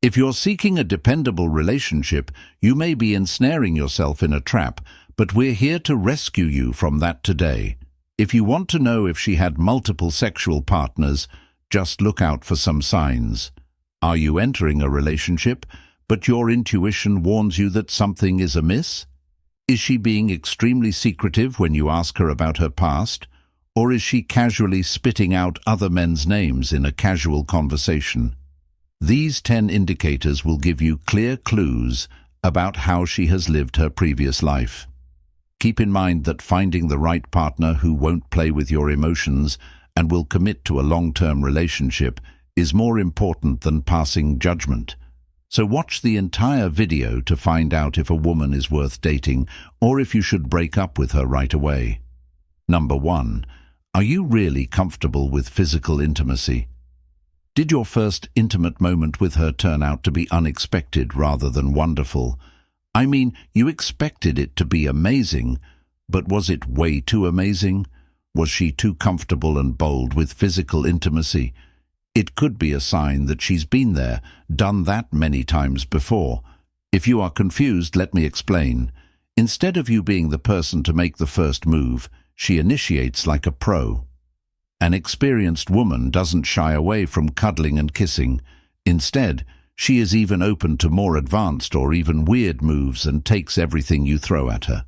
If you're seeking a dependable relationship, you may be ensnaring yourself in a trap, but we're here to rescue you from that today. If you want to know if she had multiple sexual partners, just look out for some signs. Are you entering a relationship, but your intuition warns you that something is amiss? Is she being extremely secretive when you ask her about her past? Or is she casually spitting out other men's names in a casual conversation? These 10 indicators will give you clear clues about how she has lived her previous life. Keep in mind that finding the right partner who won't play with your emotions and will commit to a long-term relationship is more important than passing judgment. So watch the entire video to find out if a woman is worth dating or if you should break up with her right away. Number 1. Are you really comfortable with physical intimacy? Did your first intimate moment with her turn out to be unexpected rather than wonderful? I mean, you expected it to be amazing, but was it way too amazing? Was she too comfortable and bold with physical intimacy? It could be a sign that she's been there, done that many times before. If you are confused, let me explain. Instead of you being the person to make the first move, she initiates like a pro. An experienced woman doesn't shy away from cuddling and kissing. Instead, she is even open to more advanced or even weird moves and takes everything you throw at her.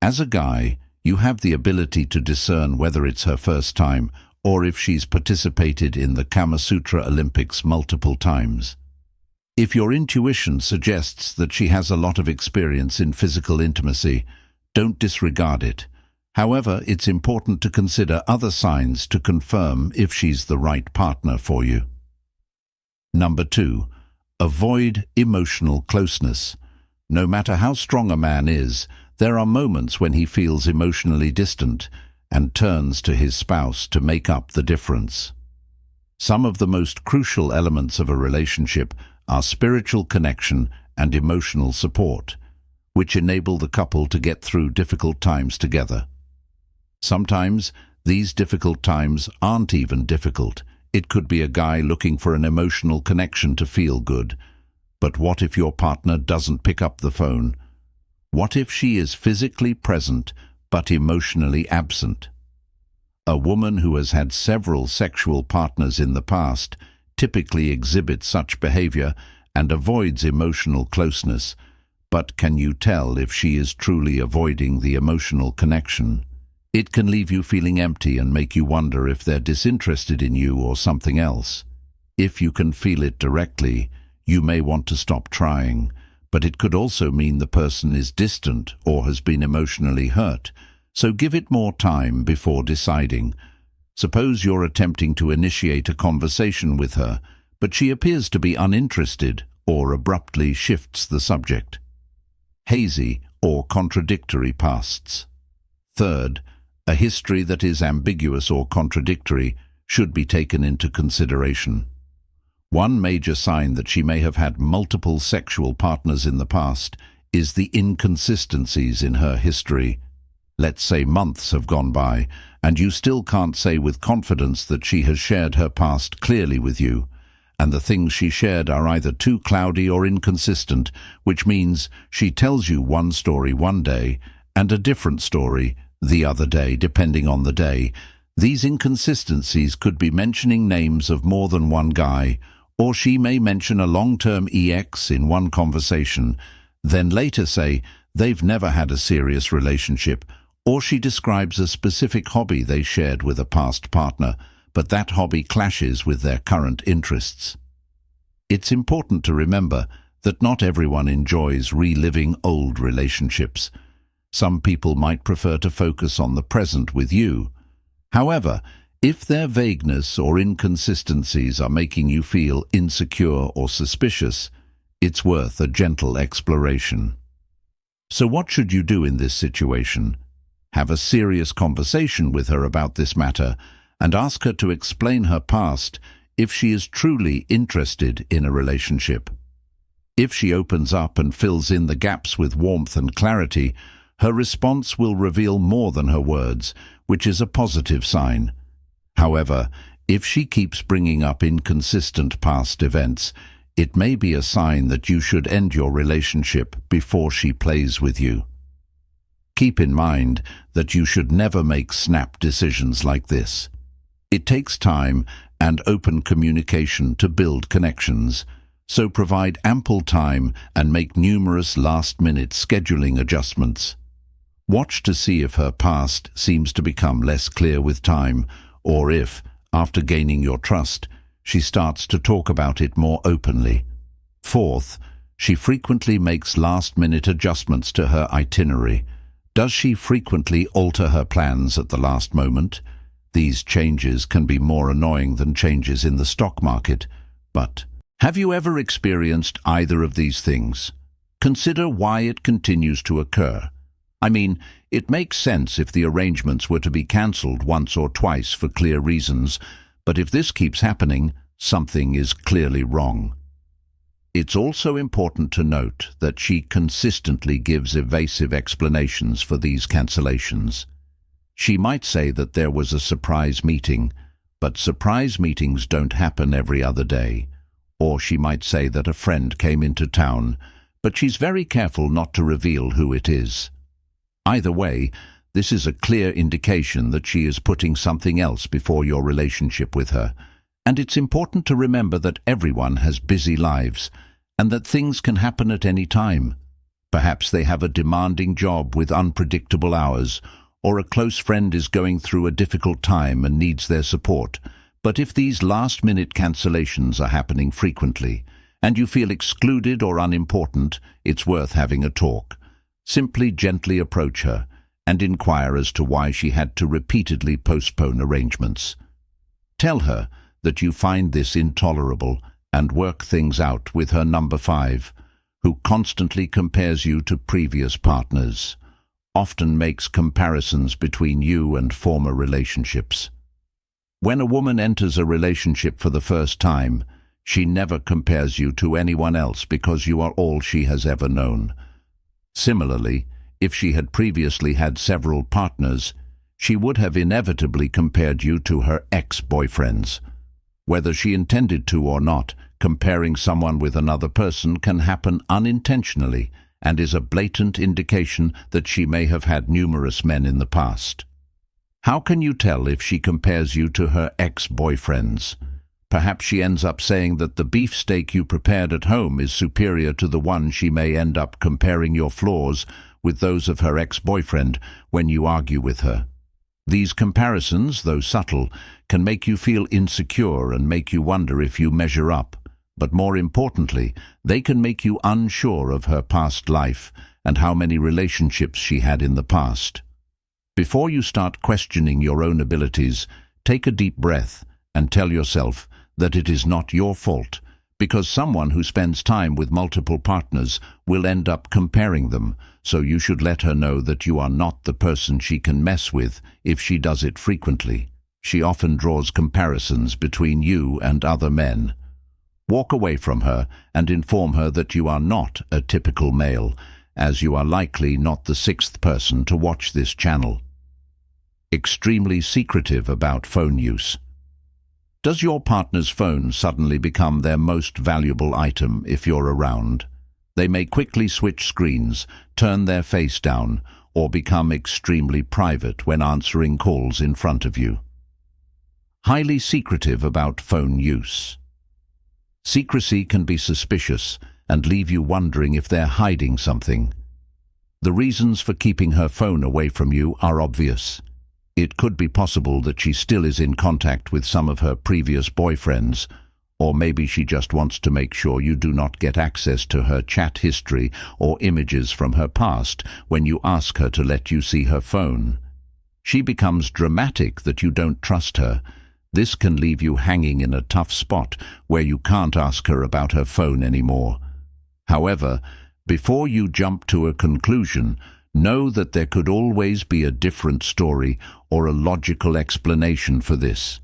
As a guy, you have the ability to discern whether it's her first time or if she's participated in the Kama Sutra Olympics multiple times. If your intuition suggests that she has a lot of experience in physical intimacy, don't disregard it. However, it's important to consider other signs to confirm if she's the right partner for you. Number 2. Avoid emotional closeness. No matter how strong a man is, there are moments when he feels emotionally distant and turns to his spouse to make up the difference. Some of the most crucial elements of a relationship are spiritual connection and emotional support, which enable the couple to get through difficult times together. Sometimes, these difficult times aren't even difficult. It could be a guy looking for an emotional connection to feel good. But what if your partner doesn't pick up the phone? What if she is physically present but emotionally absent? A woman who has had several sexual partners in the past typically exhibits such behavior and avoids emotional closeness. But can you tell if she is truly avoiding the emotional connection? It can leave you feeling empty and make you wonder if they're disinterested in you or something else. If you can feel it directly, you may want to stop trying, but it could also mean the person is distant or has been emotionally hurt, so give it more time before deciding. Suppose you're attempting to initiate a conversation with her, but she appears to be uninterested or abruptly shifts the subject. Hazy or contradictory pasts. Third, a history that is ambiguous or contradictory should be taken into consideration. One major sign that she may have had multiple sexual partners in the past is the inconsistencies in her history. Let's say months have gone by, and you still can't say with confidence that she has shared her past clearly with you, and the things she shared are either too cloudy or inconsistent, which means she tells you one story one day and a different story the other day, depending on the day. These inconsistencies could be mentioning names of more than one guy, or she may mention a long-term ex in one conversation, then later say they've never had a serious relationship, or she describes a specific hobby they shared with a past partner, but that hobby clashes with their current interests. It's important to remember that not everyone enjoys reliving old relationships. Some people might prefer to focus on the present with you. However, if their vagueness or inconsistencies are making you feel insecure or suspicious, it's worth a gentle exploration. So what should you do in this situation? Have a serious conversation with her about this matter and ask her to explain her past if she is truly interested in a relationship. If she opens up and fills in the gaps with warmth and clarity, her response will reveal more than her words, which is a positive sign. However, if she keeps bringing up inconsistent past events, it may be a sign that you should end your relationship before she plays with you. Keep in mind that you should never make snap decisions like this. It takes time and open communication to build connections, so provide ample time and make numerous last-minute scheduling adjustments. Watch to see if her past seems to become less clear with time, or if, after gaining your trust, she starts to talk about it more openly. Fourth, she frequently makes last-minute adjustments to her itinerary. Does she frequently alter her plans at the last moment? These changes can be more annoying than changes in the stock market, but have you ever experienced either of these things? Consider why it continues to occur. I mean, it makes sense if the arrangements were to be cancelled once or twice for clear reasons, but if this keeps happening, something is clearly wrong. It's also important to note that she consistently gives evasive explanations for these cancellations. She might say that there was a surprise meeting, but surprise meetings don't happen every other day. Or she might say that a friend came into town, but she's very careful not to reveal who it is. Either way, this is a clear indication that she is putting something else before your relationship with her, and it's important to remember that everyone has busy lives, and that things can happen at any time. Perhaps they have a demanding job with unpredictable hours, or a close friend is going through a difficult time and needs their support. But if these last-minute cancellations are happening frequently, and you feel excluded or unimportant, it's worth having a talk. Simply gently approach her and inquire as to why she had to repeatedly postpone arrangements. Tell her that you find this intolerable and work things out with her number 5, who constantly compares you to previous partners, often makes comparisons between you and former relationships. When a woman enters a relationship for the first time, she never compares you to anyone else because you are all she has ever known. Similarly, if she had previously had several partners, she would have inevitably compared you to her ex-boyfriends. Whether she intended to or not, comparing someone with another person can happen unintentionally and is a blatant indication that she may have had numerous men in the past. How can you tell if she compares you to her ex-boyfriends? Perhaps she ends up saying that the beefsteak you prepared at home is superior to the one. She may end up comparing your flaws with those of her ex-boyfriend when you argue with her. These comparisons, though subtle, can make you feel insecure and make you wonder if you measure up. But more importantly, they can make you unsure of her past life and how many relationships she had in the past. Before you start questioning your own abilities, take a deep breath and tell yourself that it is not your fault, because someone who spends time with multiple partners will end up comparing them, so you should let her know that you are not the person she can mess with if she does it frequently. She often draws comparisons between you and other men. Walk away from her and inform her that you are not a typical male, as you are likely not the 6th person to watch this channel. Extremely secretive about phone use. Does your partner's phone suddenly become their most valuable item if you're around? They may quickly switch screens, turn their face down, or become extremely private when answering calls in front of you. Highly secretive about phone use. Secrecy can be suspicious and leave you wondering if they're hiding something. The reasons for keeping her phone away from you are obvious. It could be possible that she still is in contact with some of her previous boyfriends, or maybe she just wants to make sure you do not get access to her chat history or images from her past when you ask her to let you see her phone. She becomes dramatic that you don't trust her. This can leave you hanging in a tough spot where you can't ask her about her phone anymore. However, before you jump to a conclusion, know that there could always be a different story or a logical explanation for this.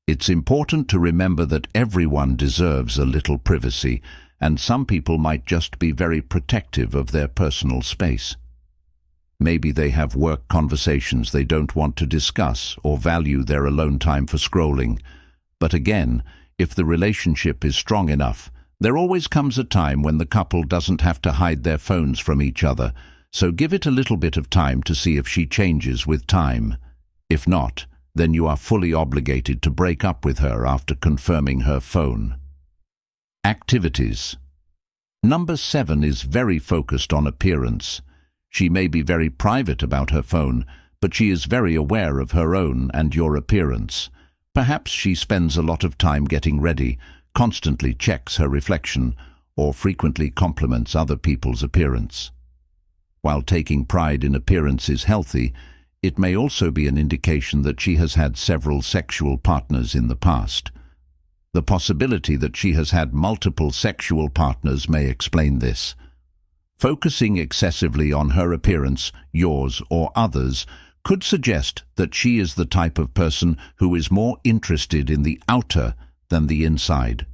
It's important to remember that everyone deserves a little privacy, and some people might just be very protective of their personal space. Maybe they have work conversations they don't want to discuss or value their alone time for scrolling. But again, if the relationship is strong enough, There always comes a time when the couple doesn't have to hide their phones from each other, so give it a little bit of time to see if she changes with time. If not, then you are fully obligated to break up with her after confirming her phone. Activities. Number 7 is very focused on appearance. She may be very private about her phone, but she is very aware of her own and your appearance. Perhaps she spends a lot of time getting ready, constantly checks her reflection, or frequently compliments other people's appearance. While taking pride in appearance is healthy, it may also be an indication that she has had several sexual partners in the past. The possibility that she has had multiple sexual partners may explain this. Focusing excessively on her appearance, yours or others, could suggest that she is the type of person who is more interested in the outer than the inside.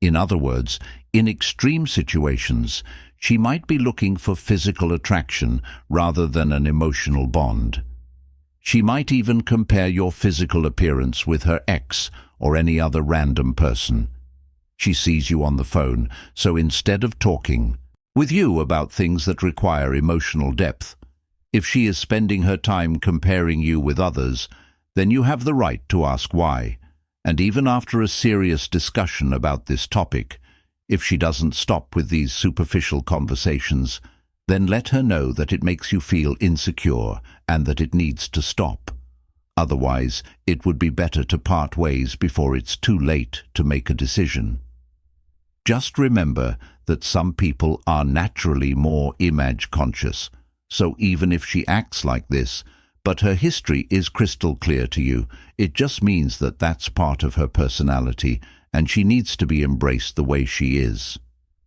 In other words, in extreme situations, she might be looking for physical attraction rather than an emotional bond. She might even compare your physical appearance with her ex or any other random person. She sees you on the phone, so instead of talking with you about things that require emotional depth, if she is spending her time comparing you with others, then you have the right to ask why. And even after a serious discussion about this topic, if she doesn't stop with these superficial conversations, then let her know that it makes you feel insecure and that it needs to stop. Otherwise, it would be better to part ways before it's too late to make a decision. Just remember that some people are naturally more image conscious, so even if she acts like this, but her history is crystal clear to you, it just means that that's part of her personality, and she needs to be embraced the way she is.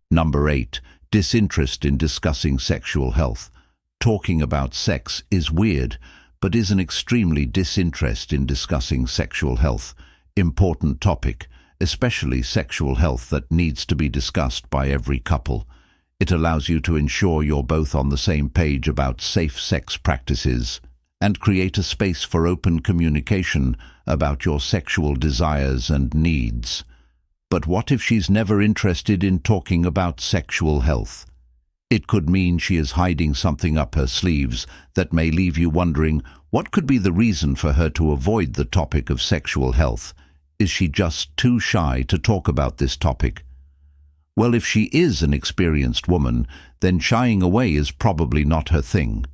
Number 8, disinterest in discussing sexual health. Talking about sex is weird, but is an extremely disinterest in discussing sexual health. Important topic, especially sexual health that needs to be discussed by every couple. It allows you to ensure you're both on the same page about safe sex practices and create a space for open communication about your sexual desires and needs. But what if she's never interested in talking about sexual health? It could mean she is hiding something up her sleeves that may leave you wondering what could be the reason for her to avoid the topic of sexual health. Is she just too shy to talk about this topic? Well, if she is an experienced woman, then shying away is probably not her thing.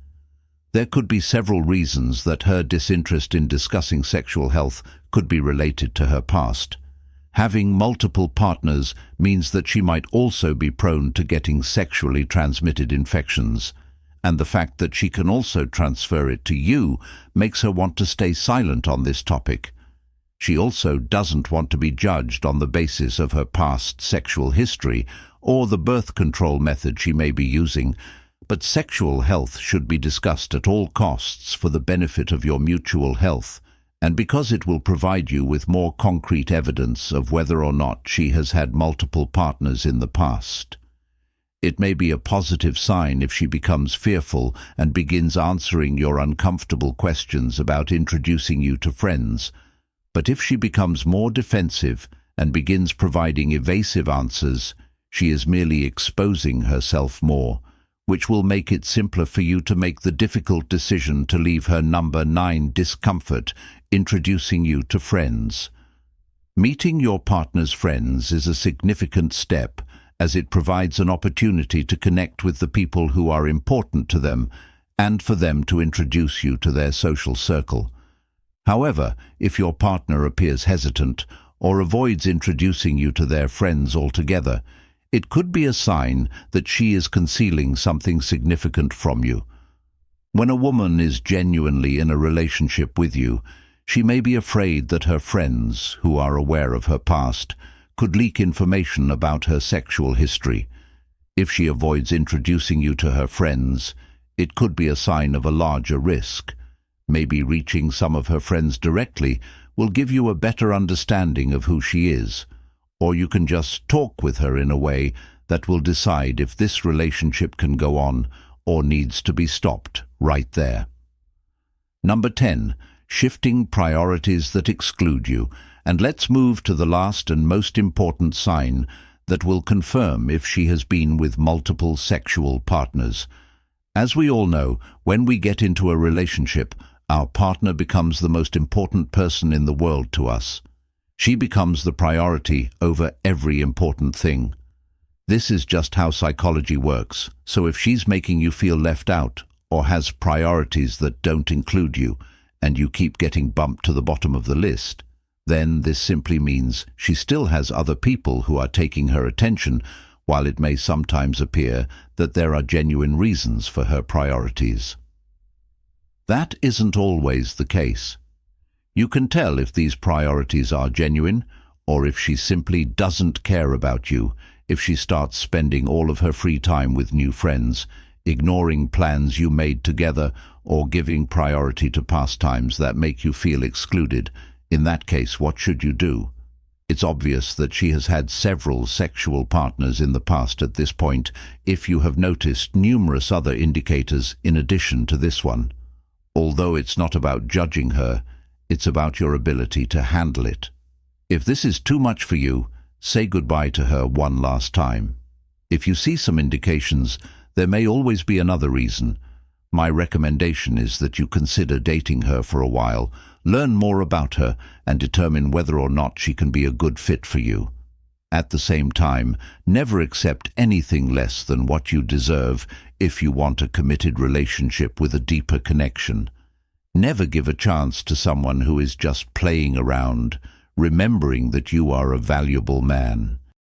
There could be several reasons that her disinterest in discussing sexual health could be related to her past. Having multiple partners means that she might also be prone to getting sexually transmitted infections, and the fact that she can also transfer it to you makes her want to stay silent on this topic. She also doesn't want to be judged on the basis of her past sexual history or the birth control method she may be using, but sexual health should be discussed at all costs for the benefit of your mutual health, and because it will provide you with more concrete evidence of whether or not she has had multiple partners in the past. It may be a positive sign if she becomes fearful and begins answering your uncomfortable questions about introducing you to friends. But if she becomes more defensive and begins providing evasive answers, she is merely exposing herself more, which will make it simpler for you to make the difficult decision to leave her. Number 9, discomfort, introducing you to friends. Meeting your partner's friends is a significant step, as it provides an opportunity to connect with the people who are important to them and for them to introduce you to their social circle. However, if your partner appears hesitant or avoids introducing you to their friends altogether, it could be a sign that she is concealing something significant from you. When a woman is genuinely in a relationship with you, she may be afraid that her friends, who are aware of her past, could leak information about her sexual history. If she avoids introducing you to her friends, it could be a sign of a larger risk. Maybe reaching some of her friends directly will give you a better understanding of who she is, or you can just talk with her in a way that will decide if this relationship can go on or needs to be stopped right there. Number 10, shifting priorities that exclude you. And let's move to the last and most important sign that will confirm if she has been with multiple sexual partners. As we all know, when we get into a relationship, our partner becomes the most important person in the world to us. She becomes the priority over every important thing. This is just how psychology works, so if she's making you feel left out or has priorities that don't include you, and you keep getting bumped to the bottom of the list, then this simply means she still has other people who are taking her attention, while it may sometimes appear that there are genuine reasons for her priorities. That isn't always the case. You can tell if these priorities are genuine, or if she simply doesn't care about you, if she starts spending all of her free time with new friends, ignoring plans you made together, or giving priority to pastimes that make you feel excluded. In that case, what should you do? It's obvious that she has had several sexual partners in the past at this point, if you have noticed numerous other indicators in addition to this one. Although it's not about judging her, it's about your ability to handle it. If this is too much for you, say goodbye to her one last time. If you see some indications, there may always be another reason. My recommendation is that you consider dating her for a while, learn more about her, and determine whether or not she can be a good fit for you. At the same time, never accept anything less than what you deserve if you want a committed relationship with a deeper connection. Never give a chance to someone who is just playing around, remembering that you are a valuable man.